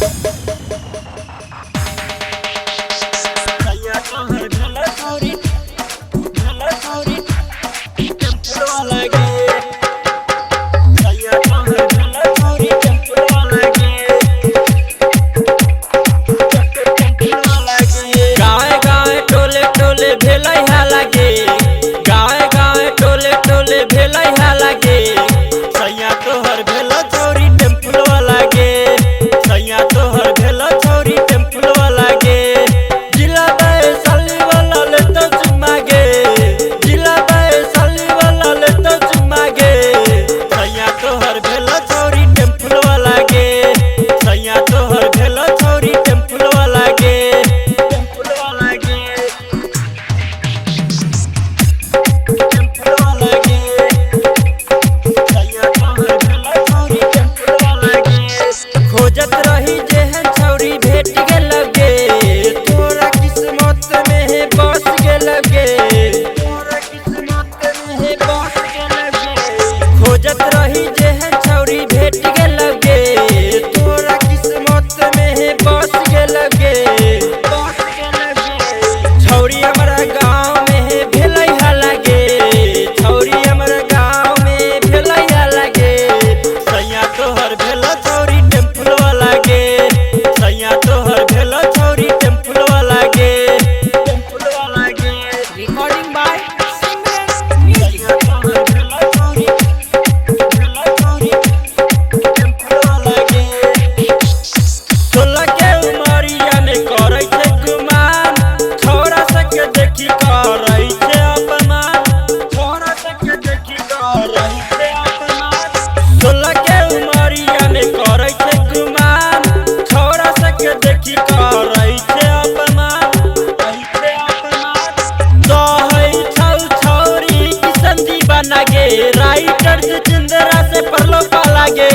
सैया तोहर भेला चोरी टेम्पो वाला गे। सैया तोहर भेला चोरी टेम्पो वाला गे। गाँव गाँव टोले टोले भेलै हाला गे। गाँव गाँव टोले टोले भेलै हाला गे। सैया तोहर भेला चोरी टेम्पो वाला गे। सैया तोहर भेला चोरी टेम्पो वाला गे। जिला वैशाली वाला ले तो चुम्मा गे। जिला वैशाली वाला ले तो चुम्मा गे। सैया तोहर भेला चोरी टेम्पो वाला गे। सैया तोहर भेला चोरी टेम्पो वाला गे। टेम्पो वाला गे। टेम्पो वाला गे। सैया तोहर भेला चोरी टेम्पो वाला गे। खोजत रही जेहन छौरी भेट गेल गे। तोरा किस्मत में है बस गेल गे। तोरा किस्मत में है बस गेल गे। खोजत रही जेहन छौरी भेट गेल गे। तोरा किस्मत में है बस गेल गे। बस गेल गे। छौरी हमरा गाँव में है भेलै हाला गे। छौरी हमरा गाँव में भेलै हाला गे। सैया तोहर भेला चोरी टेम्पो वाला गे। सैया तोहर भेला चोरी टेम्पो वाला गे। टेम्पो वाला गे। Recording by Simran Music. सैया तोहर भेला चोरी टेम्पो वाला गे। 16 के उमरिया में करै छै गुमान। छोरा सबके देखी करै छै अपमान। छोरा सबके देखी करै छै अपमान। 16 के उमरिया में करै छै गुमान। छोरा सबके देखी करै छै अपमान। करै छै अपमान। कहै छौ छौरी की संदीप बना गे। राइटर जिंदरा से परलो पाला गे।